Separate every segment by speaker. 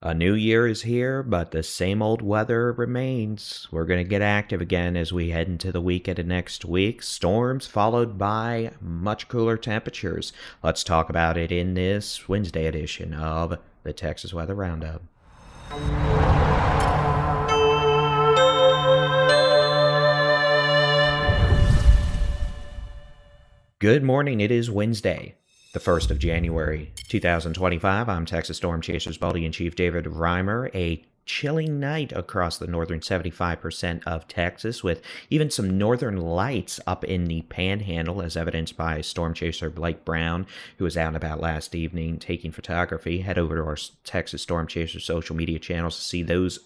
Speaker 1: A new year is here, but the same old weather remains. We're going to get active again as we head into the weekend of next week. Storms followed by much cooler temperatures. Let's talk about it in this Wednesday edition of the Texas Weather Roundup. Good morning. It is Wednesday, the 1st of January, 2025. I'm Texas Storm Chasers Baldy-in-Chief David Reimer. A chilling night across the northern 75% of Texas, with even some northern lights up in the panhandle, as evidenced by storm chaser Blake Brown, who was out and about last evening taking photography. Head over to our Texas Storm Chasers social media channels to see those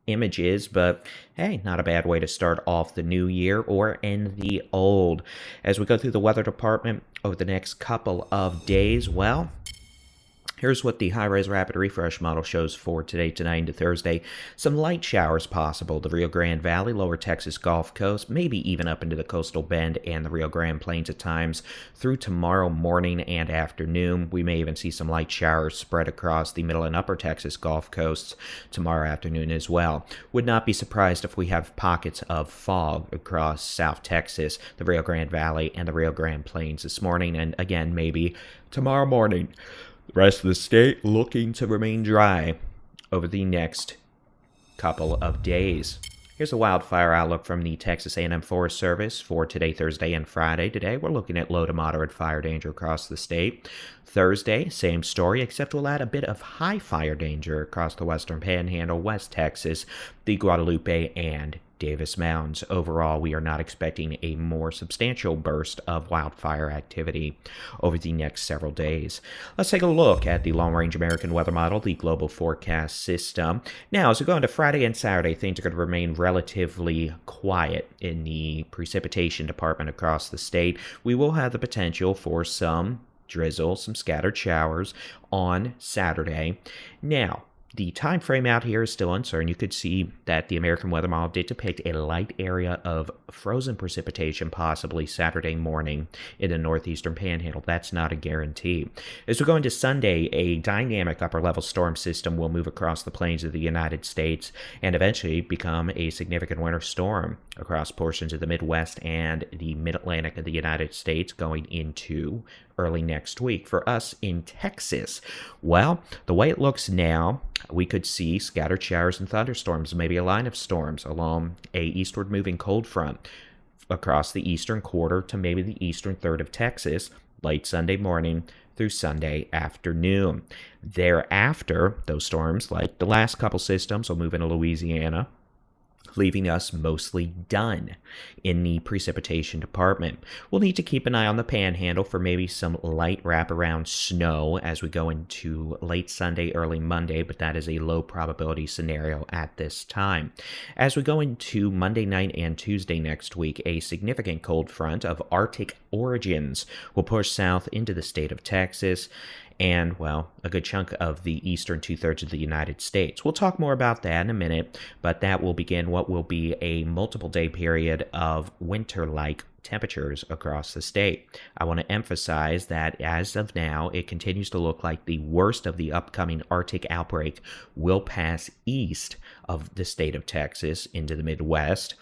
Speaker 1: images, but hey, not a bad way to start off the new year or end the old. As we go through the weather department over the next couple of days, well, here's what the high-res rapid refresh model shows for today, tonight, into Thursday. Some light showers possible. The Rio Grande Valley, lower Texas Gulf Coast, maybe even up into the coastal bend and the Rio Grande Plains at times through tomorrow morning and afternoon. We may even see some light showers spread across the middle and upper Texas Gulf Coasts tomorrow afternoon as well. Would not be surprised if we have pockets of fog across South Texas, the Rio Grande Valley, and the Rio Grande Plains this morning, and again, maybe tomorrow morning. The rest of the state looking to remain dry over the next couple of days. Here's a wildfire outlook from the Texas A&M Forest Service for today, Thursday, and Friday. Today, we're looking at low to moderate fire danger across the state. Thursday, same story, except we'll add a bit of high fire danger across the western panhandle, West Texas, the Guadalupe, and Davis Mountains. Overall, we are not expecting a more substantial burst of wildfire activity over the next several days. Let's take a look at the long-range American weather model, the global forecast system. Now, as we go into Friday and Saturday, things are going to remain relatively quiet in the precipitation department across the state. We will have the potential for some drizzle, some scattered showers on Saturday. Now, the time frame out here is still uncertain. You could see that the American Weather Model did depict a light area of frozen precipitation possibly Saturday morning in the northeastern panhandle. That's not a guarantee. As we go into Sunday, a dynamic upper-level storm system will move across the plains of the United States and eventually become a significant winter storm across portions of the Midwest and the Mid-Atlantic of the United States going into early next week. For us in Texas, well, the way it looks now, we could see scattered showers and thunderstorms, maybe a line of storms along a eastward moving cold front across the eastern quarter to maybe the eastern third of Texas late Sunday morning through Sunday afternoon. Thereafter, those storms, like the last couple systems, will move into Louisiana, leaving us mostly done in the precipitation department. We'll need to keep an eye on the panhandle for maybe some light wraparound snow as we go into late Sunday, early Monday, but that is a low probability scenario at this time. As we go into Monday night and Tuesday next week, a significant cold front of Arctic origins will push south into the state of Texas and, well, a good chunk of the eastern two-thirds of the United States. We'll talk more about that in a minute, but that will begin what will be a multiple-day period of winter-like temperatures across the state. I want to emphasize that as of now, it continues to look like the worst of the upcoming Arctic outbreak will pass east of the state of Texas into the Midwest,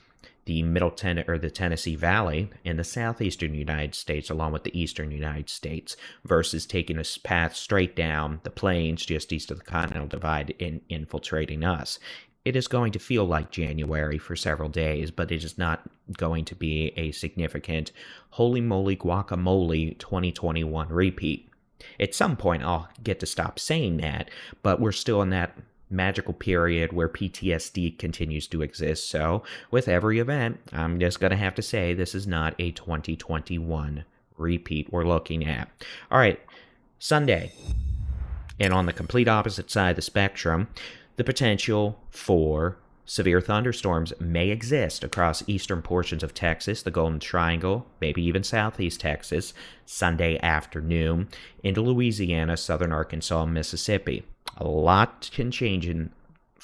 Speaker 1: the the Tennessee Valley, and the southeastern United States, along with the eastern United States, versus taking a path straight down the plains just east of the Continental Divide and infiltrating us. It is going to feel like January for several days, but it is not going to be a significant holy moly guacamole 2021 repeat. At some point, I'll get to stop saying that, but we're still in that magical period where PTSD continues to exist. So with every event, I'm just going to have to say this is not a 2021 repeat we're looking at. All right, Sunday. And on the complete opposite side of the spectrum, the potential for severe thunderstorms may exist across eastern portions of Texas, the Golden Triangle, maybe even southeast Texas, Sunday afternoon, into Louisiana, southern Arkansas, and Mississippi. A lot can change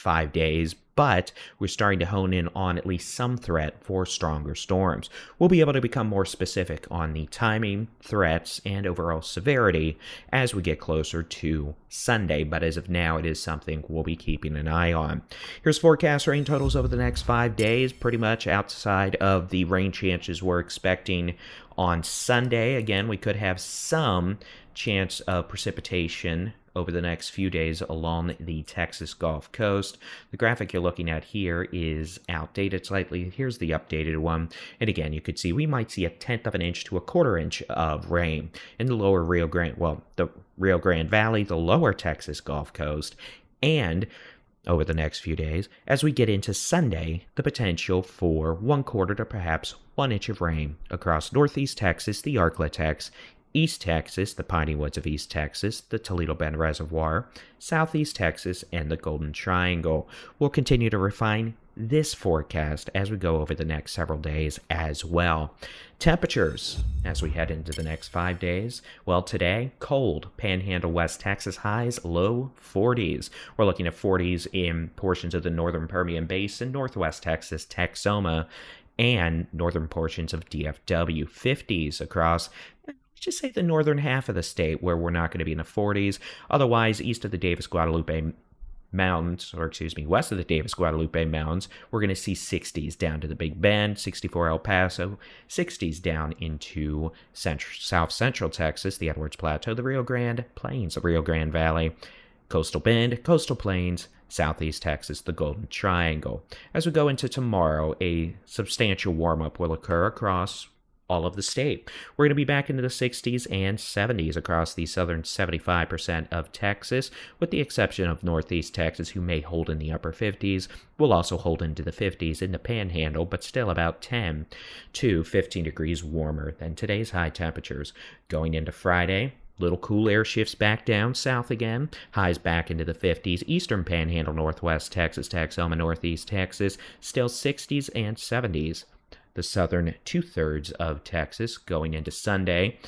Speaker 1: 5 days, but we're starting to hone in on at least some threat for stronger storms. We'll be able to become more specific on the timing, threats, and overall severity as we get closer to Sunday, but as of now, it is something we'll be keeping an eye on. Here's forecast rain totals over the next 5 days, pretty much outside of the rain chances we're expecting on Sunday. Again, we could have some chance of precipitation over the next few days along the Texas Gulf Coast. The graphic you're looking at here is outdated slightly. Here's the updated one. And again, you could see we might see 1/10 of an inch to 1/4 inch of rain in the lower Rio Grande, the Rio Grande Valley, the lower Texas Gulf Coast, and over the next few days, as we get into Sunday, the potential for 1/4 to perhaps 1 inch of rain across northeast Texas, the Arklatex, East Texas, the Piney Woods of East Texas, the Toledo Bend Reservoir, Southeast Texas, and the Golden Triangle. We'll continue to refine this forecast as we go over the next several days as well. Temperatures as we head into the next 5 days. Well, today, cold. Panhandle West Texas highs, low 40s. We're looking at 40s in portions of the northern Permian Basin, northwest Texas, Texoma, and northern portions of DFW. 50s across, just say, the northern half of the state, where we're not going to be in the 40s. Otherwise, east of the Davis-Guadalupe Mountains, or excuse me, west of the Davis-Guadalupe Mountains, we're going to see 60s down to the Big Bend, 64 El Paso, 60s down into south central Texas, the Edwards Plateau, the Rio Grande Plains, the Rio Grande Valley, Coastal Bend, Coastal Plains, Southeast Texas, the Golden Triangle. As we go into tomorrow, a substantial warm-up will occur across all of the state. We're going to be back into the 60s and 70s across the southern 75% of Texas, with the exception of northeast Texas, who may hold in the upper 50s. We'll also hold into the 50s in the Panhandle, but still about 10 to 15 degrees warmer than today's high temperatures. Going into Friday, little cool air shifts back down south again. Highs back into the 50s. Eastern Panhandle, northwest Texas, Texoma, northeast Texas, still 60s and 70s. The southern 2/3 of Texas going into Saturday.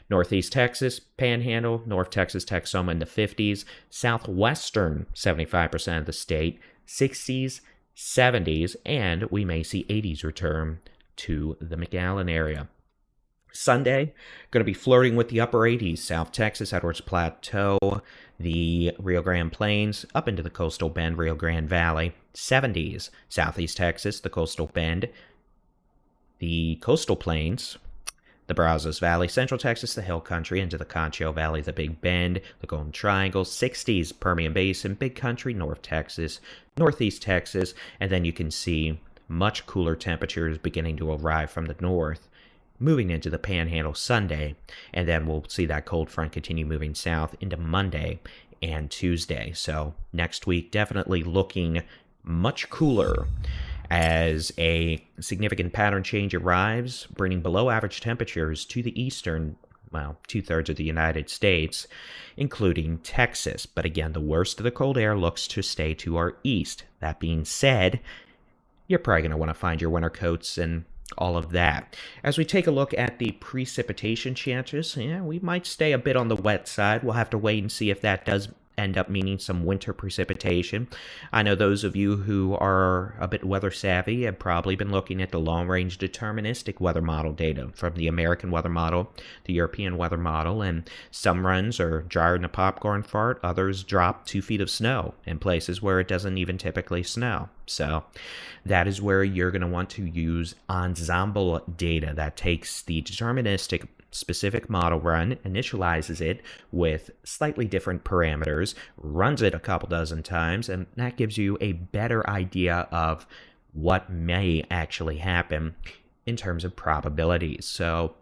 Speaker 1: Northeast Texas, Panhandle, North Texas, Texoma in the 50s. Southwestern 75% of the state, 60s, 70s, and we may see 80s return to the McAllen area. Sunday, going to be flirting with the upper 80s. South Texas, Edwards Plateau, the Rio Grande Plains, up into the Coastal Bend, Rio Grande Valley. 70s, Southeast Texas, the Coastal Bend, the Coastal Plains, the Brazos Valley, Central Texas, the Hill Country, into the Concho Valley, the Big Bend, the Golden Triangle. 60s, Permian Basin, Big Country, North Texas, Northeast Texas, and then you can see much cooler temperatures beginning to arrive from the north, moving into the Panhandle Sunday, and then we'll see that cold front continue moving south into Monday and Tuesday. So next week, definitely looking much cooler as a significant pattern change arrives, bringing below average temperatures to the eastern, 2/3 of the United States, including Texas. But again, the worst of the cold air looks to stay to our east. That being said, you're probably going to want to find your winter coats and all of that. As we take a look at the precipitation chances, we might stay a bit on the wet side. We'll have to wait and see if that does end up meaning some winter precipitation. I know those of you who are a bit weather savvy have probably been looking at the long-range deterministic weather model data from the American weather model, the European weather model, and some runs are drier than a popcorn fart, others drop 2 feet of snow in places where it doesn't even typically snow. So that is where you're going to want to use ensemble data that takes the deterministic specific model run, initializes it with slightly different parameters, runs it a couple dozen times, and that gives you a better idea of what may actually happen in terms of probabilities. So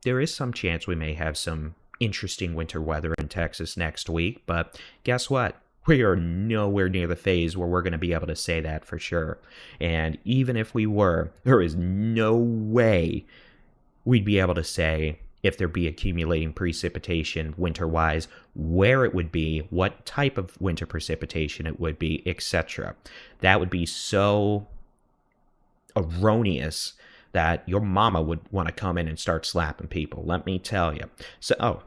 Speaker 1: there is some chance we may have some interesting winter weather in Texas next week, but guess what? We are nowhere near the phase where we're going to be able to say that for sure. And even if we were, there is no way we'd be able to say if there be accumulating precipitation winter-wise, where it would be, what type of winter precipitation it would be, etc. That would be so erroneous that your mama would want to come in and start slapping people, let me tell you. So,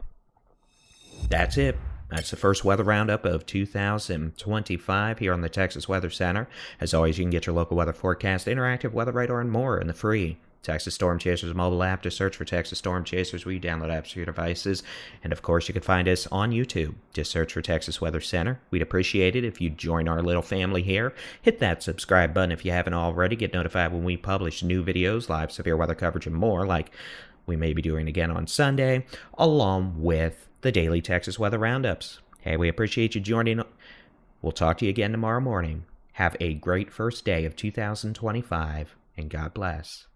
Speaker 1: That's it. That's the first weather roundup of 2025 here on the Texas Weather Center. As always, you can get your local weather forecast, interactive weather radar, and more in the free Texas Storm Chasers mobile app. Just search for Texas Storm Chasers where you download apps for your devices. And of course, you can find us on YouTube. Just search for Texas Weather Center. We'd appreciate it if you join our little family here. Hit that subscribe button if you haven't already. Get notified when we publish new videos, live severe weather coverage, and more, like we may be doing again on Sunday, along with the daily Texas weather roundups. Hey, we appreciate you joining. We'll talk to you again tomorrow morning. Have a great first day of 2025, and God bless.